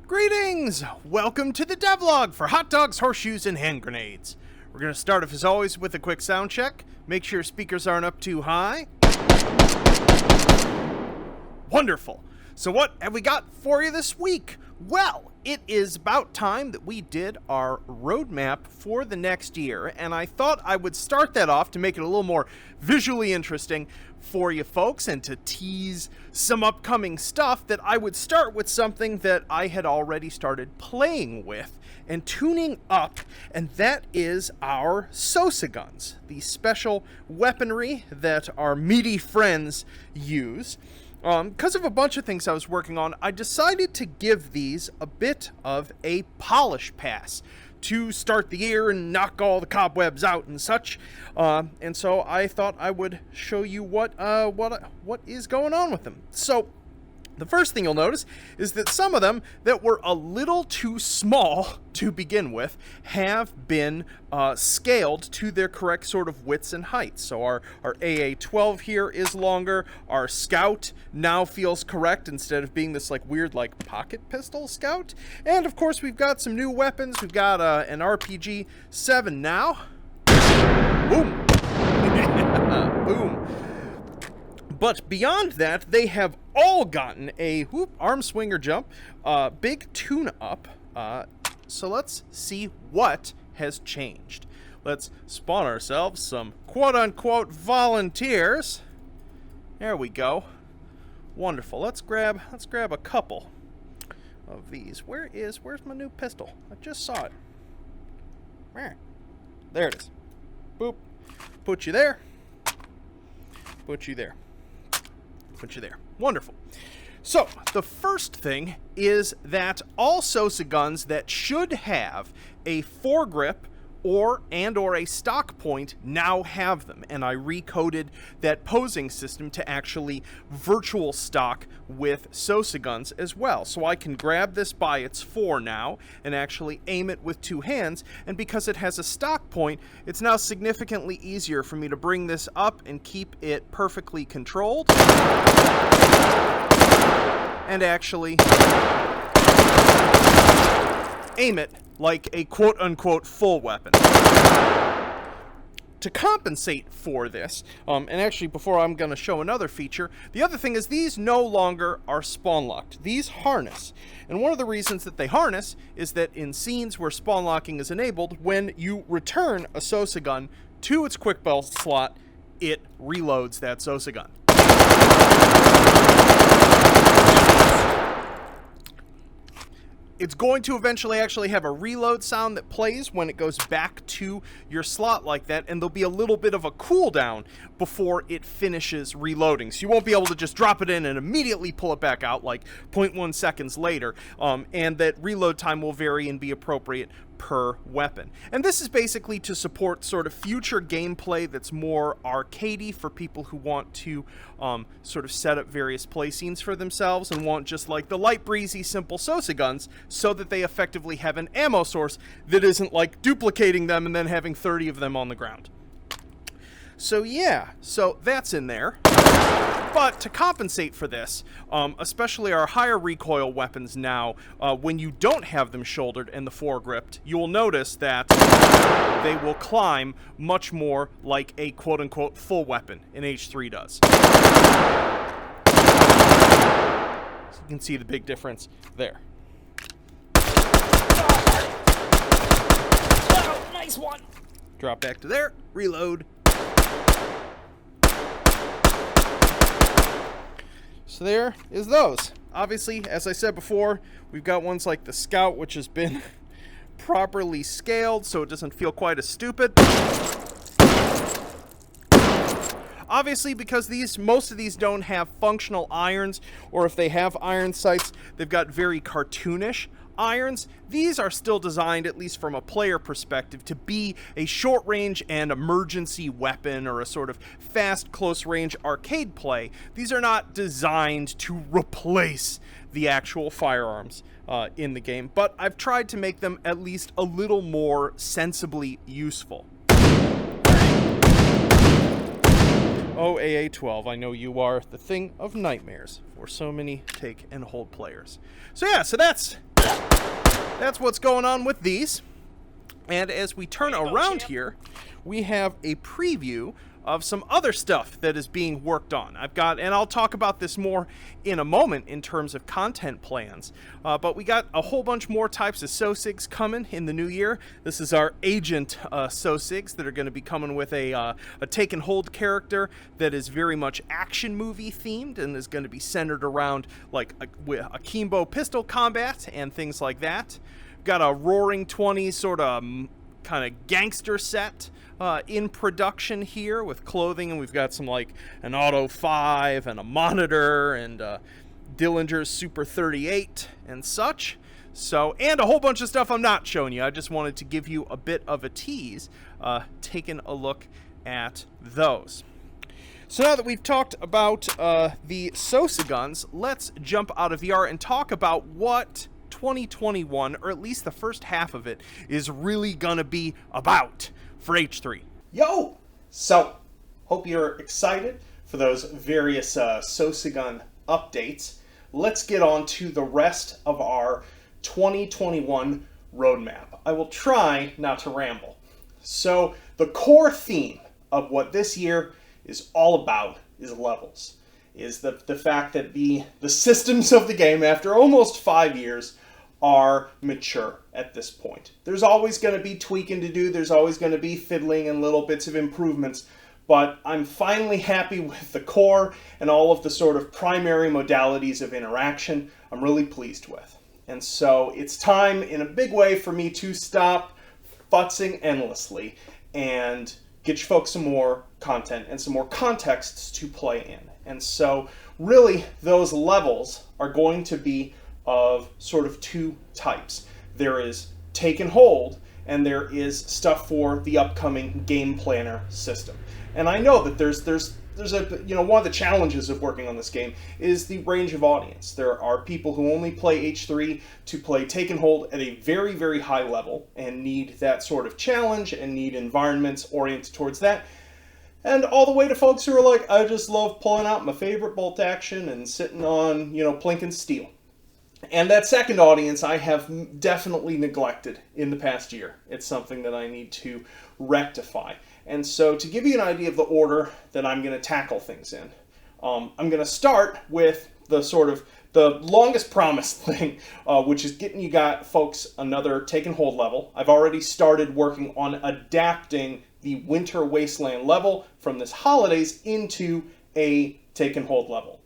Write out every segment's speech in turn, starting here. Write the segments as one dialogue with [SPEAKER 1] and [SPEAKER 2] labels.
[SPEAKER 1] Greetings! Welcome to the Devlog for hot dogs, horseshoes, and hand grenades. We're going to start off as always with a quick sound check. Make sure your speakers aren't up too high. Wonderful! So what have we got for you this week? Well, it is about time that we did our roadmap for the next year, and I thought I would start that off to make it a little more visually interesting for you folks and to tease some upcoming stuff. That I would start with something that I had already started playing with and tuning up, and that is our Sosa Guns, the special weaponry that our meaty friends use. Because of a bunch of things I was working on, I decided to give these a bit of a polish pass to start the year and knock all the cobwebs out and such. And so I thought I would show you what is going on with them. So the first thing you'll notice is that some of them that were a little too small to begin with have been scaled to their correct sort of widths and heights. So our AA-12 here is longer. Our Scout now feels correct instead of being this weird pocket pistol Scout. And of course we've got some new weapons. We've got an RPG-7 now. Boom. Boom. But beyond that, they have all gotten a arm swinger jump, big tune-up. So let's see what has changed. Let's spawn ourselves some quote-unquote volunteers. There we go. Wonderful. Let's grab a couple of these. Where's my new pistol? I just saw it. There it is. Boop. Put you there. Put you there. Put you there. Wonderful. So, the first thing is that all Sosa Guns that should have a foregrip or a stock point now have them, and I recoded that posing system to actually virtual stock with Sosa Guns as well. So I can grab this by its fore now and actually aim it with two hands, and because it has a stock point, it's now significantly easier for me to bring this up and keep it perfectly controlled and actually aim it like a quote-unquote full weapon. To compensate for this, and actually before I'm going to show another feature, the other thing is these no longer are spawn locked. These harness. And one of the reasons that they harness is that in scenes where spawn locking is enabled, when you return a Sosa Gun to its quick belt slot, it reloads that Sosa Gun. It's going to eventually actually have a reload sound that plays when it goes back to your slot like that, and there'll be a little bit of a cooldown before it finishes reloading. So you won't be able to just drop it in and immediately pull it back out like 0.1 seconds later, and that reload time will vary and be appropriate per weapon. And this is basically to support sort of future gameplay that's more arcadey for people who want to sort of set up various play scenes for themselves and want just like the light, breezy, simple Sosa Guns, so that they effectively have an ammo source that isn't like duplicating them and then having 30 of them on the ground. So yeah, so that's in there. But to compensate for this, especially our higher recoil weapons now, when you don't have them shouldered and the foregripped, you will notice that they will climb much more like a quote-unquote full weapon in H3 does. So you can see the big difference there. Oh, nice one! Drop back to there, reload. So there is those. Obviously, as I said before, we've got ones like the Scout, which has been properly scaled so it doesn't feel quite as stupid. Obviously, because most of these don't have functional irons, or if they have iron sights, they've got very cartoonish irons. These are still designed, at least from a player perspective, to be a short-range and emergency weapon or a sort of fast, close-range arcade play. These are not designed to replace the actual firearms in the game, but I've tried to make them at least a little more sensibly useful. Oh, AA-12, I know you are the thing of nightmares for so many take and hold players. So yeah, so that's that's what's going on with these. And as we turn around here, we have a preview of some other stuff that is being worked on. And I'll talk about this more in a moment in terms of content plans, but we got a whole bunch more types of Sosigs coming in the new year. This is our agent Sosigs that are going to be coming with a take and hold character that is very much action movie themed and is going to be centered around like akimbo pistol combat and things like that. Got a Roaring 20s sort of kind of gangster set in production here with clothing, and we've got some like an Auto 5 and a monitor and Dillinger's Super 38 and such. So, and a whole bunch of stuff I'm not showing you. I just wanted to give you a bit of a tease, taking a look at those. So now that we've talked about the Sosa Guns, let's jump out of VR and talk about what 2021, or at least the first half of it, is really gonna be about for H3.
[SPEAKER 2] Yo! So, hope you're excited for those various Sosa Gun updates. Let's get on to the rest of our 2021 roadmap. I will try not to ramble. So, the core theme of what this year is all about is levels. Is the fact that the systems of the game, after almost 5 years, are mature at this point. There's always going to be tweaking to do, there's always going to be fiddling and little bits of improvements, but I'm finally happy with the core and all of the sort of primary modalities of interaction I'm really pleased with. And so it's time in a big way for me to stop futzing endlessly and get you folks some more content and some more contexts to play in. And so really those levels are going to be of sort of two types. There is take and hold, and there is stuff for the upcoming game planner system. And I know that there's a, one of the challenges of working on this game is the range of audience. There are people who only play H3 to play take and hold at a very, very high level and need that sort of challenge and need environments oriented towards that. And all the way to folks who are like, I just love pulling out my favorite bolt action and sitting on, plink and steel. And that second audience I have definitely neglected in the past year. It's something that I need to rectify. And so to give you an idea of the order that I'm going to tackle things in, I'm going to start with the sort of the longest promised thing, which is getting you folks another take and hold level. I've already started working on adapting the Winter Wasteland level from this holidays into a take and hold level.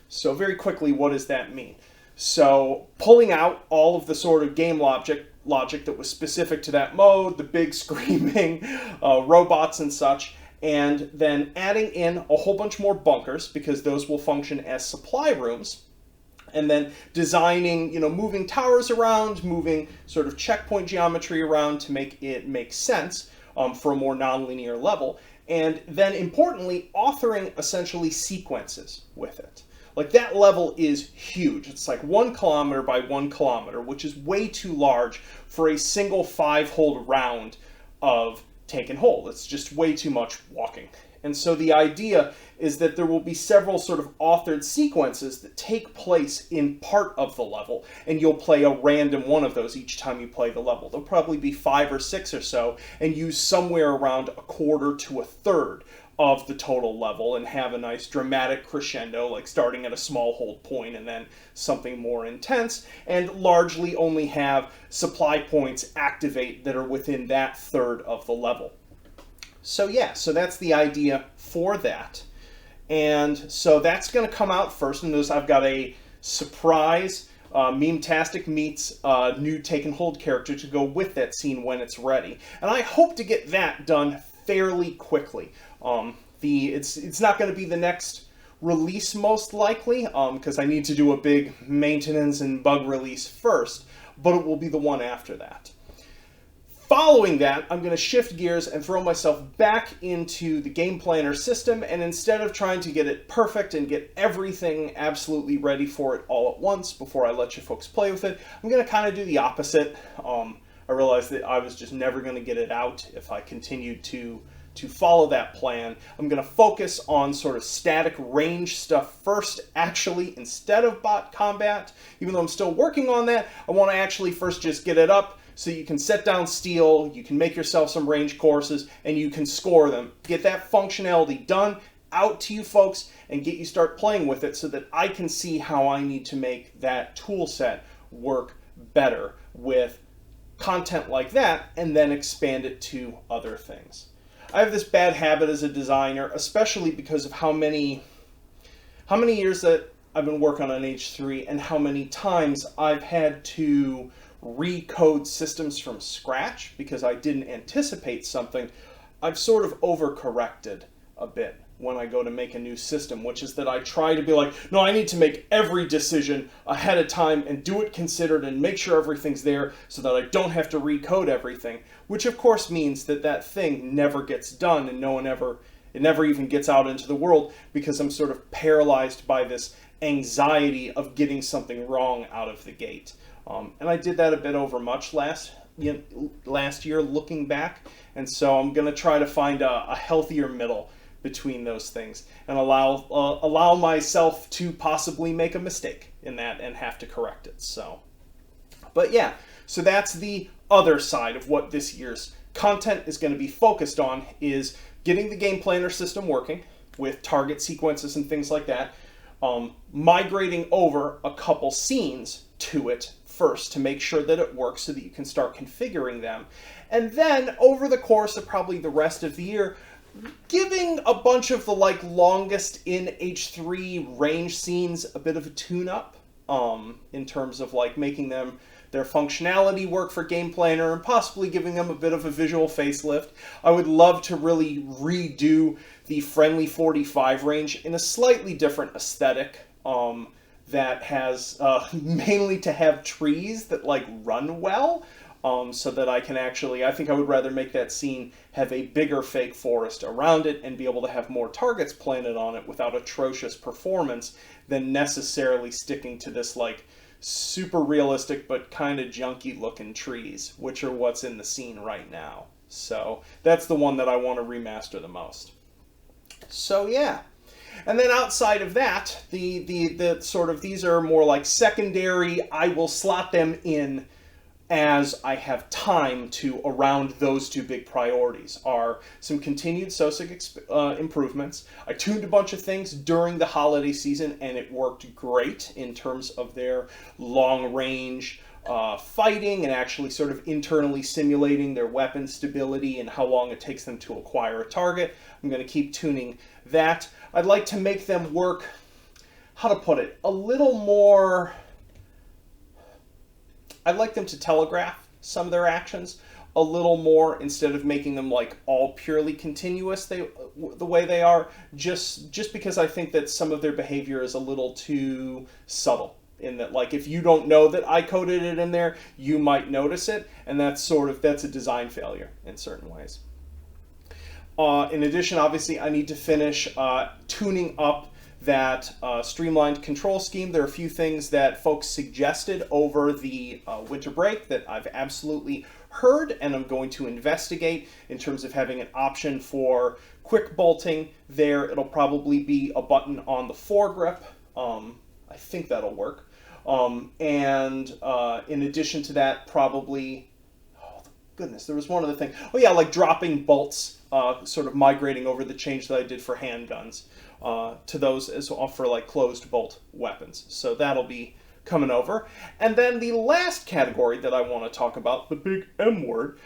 [SPEAKER 2] So very quickly, what does that mean? So pulling out all of the sort of game logic that was specific to that mode, the big screaming robots and such, and then adding in a whole bunch more bunkers because those will function as supply rooms, and then designing, moving towers around, moving sort of checkpoint geometry around to make it make sense for a more nonlinear level, and then importantly, authoring essentially sequences with it. Like that level is huge. It's like 1 kilometer by 1 kilometer, which is way too large for a single 5-hold round of take and hold. It's just way too much walking. And so the idea is that there will be several sort of authored sequences that take place in part of the level, and you'll play a random one of those each time you play the level. There'll probably be 5 or 6 or so, and use somewhere around a quarter to a third of the total level and have a nice dramatic crescendo, like starting at a small hold point and then something more intense, and largely only have supply points activate that are within that third of the level. So yeah, so that's the idea for that. And so that's going to come out first, and I've got a surprise Meme-tastic meets new take and hold character to go with that scene when it's ready. And I hope to get that done fairly quickly. It's not going to be the next release most likely, because I need to do a big maintenance and bug release first, but it will be the one after that. Following that, I'm going to shift gears and throw myself back into the game planner system, and instead of trying to get it perfect and get everything absolutely ready for it all at once before I let you folks play with it, I'm going to kind of do the opposite. I realized that I was just never going to get it out if I continued to to follow that plan. I'm going to focus on sort of static range stuff first, actually, instead of bot combat. Even though I'm still working on that, I want to actually first just get it up so you can set down steel, you can make yourself some range courses, and you can score them. Get that functionality done, out to you folks, and get you start playing with it so that I can see how I need to make that tool set work better with content like that, and then expand it to other things. I have this bad habit as a designer, especially because of how many years that I've been working on H3 and how many times I've had to recode systems from scratch because I didn't anticipate something. I've sort of overcorrected a bit when I go to make a new system, which is that I try to be like, no, I need to make every decision ahead of time and do it considered and make sure everything's there so that I don't have to recode everything, which of course means that that thing never gets done and it never even gets out into the world because I'm sort of paralyzed by this anxiety of getting something wrong out of the gate. And I did that a bit overmuch last year looking back, and so I'm going to try to find a healthier middle between those things and allow myself to possibly make a mistake in that and have to correct it. So that's the other side of what this year's content is going to be focused on, is getting the game planner system working with target sequences and things like that, migrating over a couple scenes to it first to make sure that it works so that you can start configuring them, and then over the course of probably the rest of the year, giving a bunch of the longest in H3 range scenes a bit of a tune-up in terms of making them their functionality work for Game Planner and possibly giving them a bit of a visual facelift. I would love to really redo the Friendly 45 range in a slightly different aesthetic that has mainly to have trees that run well. So that I think I would rather make that scene have a bigger fake forest around it and be able to have more targets planted on it without atrocious performance than necessarily sticking to this super realistic but kind of junky looking trees, which are what's in the scene right now. So that's the one that I want to remaster the most. So yeah. And then outside of that, the sort of, these are more secondary, I will slot them in as I have time to around those two big priorities, are some continued Sosa improvements. I tuned a bunch of things during the holiday season and it worked great in terms of their long range fighting and actually sort of internally simulating their weapon stability and how long it takes them to acquire a target. I'm going to keep tuning that. I'd like to make them work, how to put it, a little more... I'd like them to telegraph some of their actions a little more instead of making them all purely continuous the way they are, just because I think that some of their behavior is a little too subtle in that if you don't know that I coded it in there, you might notice it, and that's a design failure in certain ways. In addition, obviously, I need to finish tuning up that streamlined control scheme. There are a few things that folks suggested over the winter break that I've absolutely heard and I'm going to investigate in terms of having an option for quick bolting there. It'll probably be a button on the foregrip. I think that'll work. And in addition to that, probably, oh goodness, there was one other thing. Oh yeah, dropping bolts, sort of migrating over the change that I did for handguns. To those as for closed bolt weapons. So that'll be coming over. And then the last category that I want to talk about, the big M word,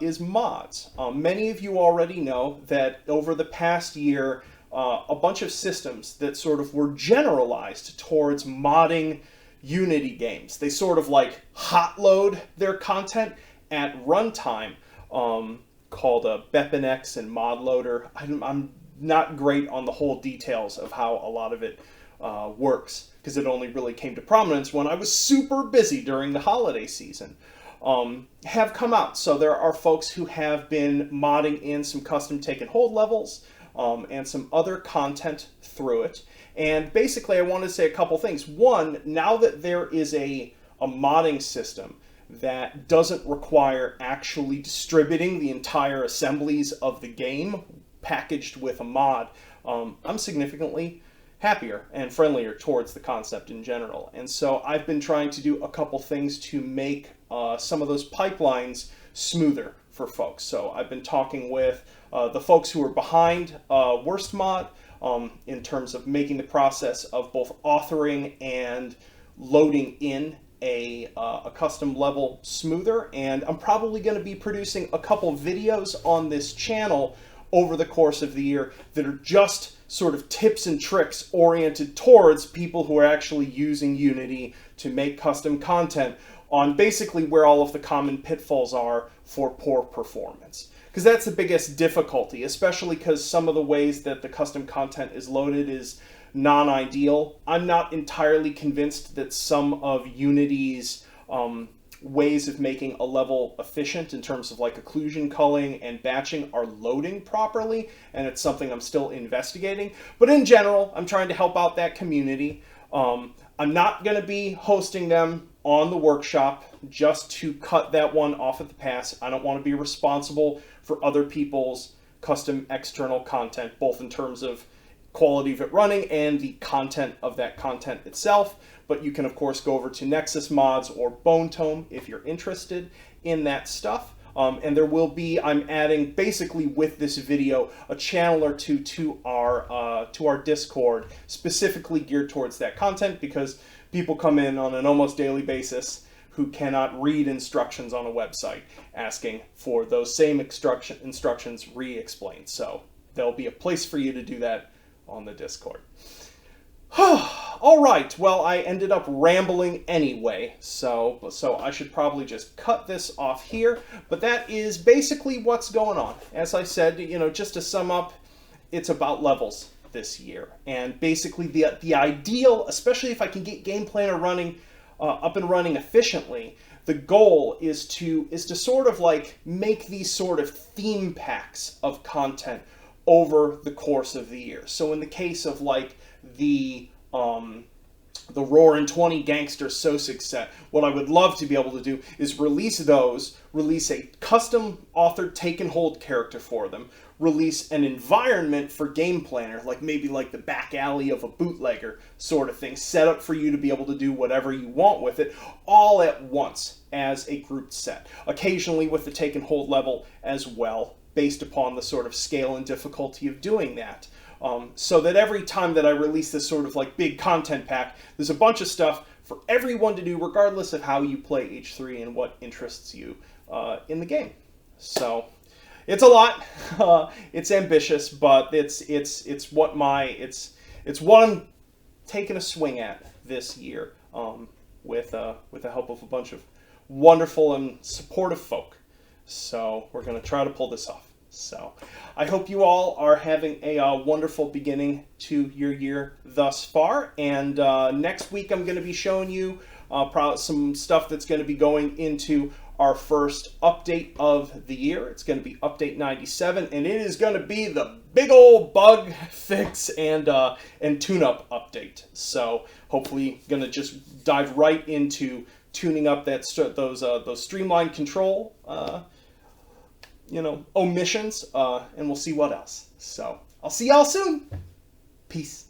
[SPEAKER 2] is mods. Many of you already know that over the past year, a bunch of systems that sort of were generalized towards modding Unity games. They sort of hot load their content at runtime, called a Bepinex and ModLoader. I'm not great on the whole details of how a lot of it works, because it only really came to prominence when I was super busy during the holiday season, have come out. So there are folks who have been modding in some custom take and hold levels and some other content through it. And basically I want to say a couple things. One, now that there is a modding system that doesn't require actually distributing the entire assemblies of the game packaged with a mod, I'm significantly happier and friendlier towards the concept in general. And so I've been trying to do a couple things to make some of those pipelines smoother for folks. So I've been talking with the folks who are behind Worst Mod in terms of making the process of both authoring and loading in a custom level smoother. And I'm probably going to be producing a couple videos on this channel over the course of the year that are just sort of tips and tricks oriented towards people who are actually using Unity to make custom content, on basically where all of the common pitfalls are for poor performance. Because that's the biggest difficulty, especially because some of the ways that the custom content is loaded is non-ideal. I'm not entirely convinced that some of Unity's ways of making a level efficient in terms of like occlusion culling and batching are loading properly, and it's something I'm still investigating. But in general, I'm trying to help out that community. I'm not going to be hosting them on the workshop just to cut that one off at the pass. I don't want to be responsible for other people's custom external content, both in terms of quality of it running and the content of that content itself. But you can, of course, go over to Nexus Mods or Bone Tome if you're interested in that stuff. And there will be, I'm adding basically with this video, a channel or two to our Discord specifically geared towards that content, because people come in on an almost daily basis who cannot read instructions on a website asking for those same instructions re-explained. So there'll be a place for you to do that on the Discord. All right, well, I ended up rambling anyway, so I should probably just cut this off here. But that is basically what's going on. As I said, just to sum up, it's about levels this year. And basically the ideal, especially if I can get Game Planner running up and running efficiently, the goal is to sort of like make these sort of theme packs of content over the course of the year. So in the case of like the Roarin' 20 Gangster Sosa set, what I would love to be able to do is release a custom authored take and hold character for them, release an environment for Game Planner, like maybe like the back alley of a bootlegger sort of thing, set up for you to be able to do whatever you want with it, all at once as a grouped set. Occasionally with the take and hold level as well, based upon the sort of scale and difficulty of doing that. So that every time that I release this sort of like big content pack, there's a bunch of stuff for everyone to do, regardless of how you play H3 and what interests you in the game. So it's a lot. It's ambitious, but it's what I'm taking a swing at this year with the help of a bunch of wonderful and supportive folk. So we're going to try to pull this off. So I hope you all are having a wonderful beginning to your year thus far. And next week I'm going to be showing you some stuff that's going to be going into our first update of the year. It's going to be update 97, and it is going to be the big old bug fix and tune-up update. So hopefully going to just dive right into tuning up those streamlined control omissions, and we'll see what else. So I'll see y'all soon. Peace.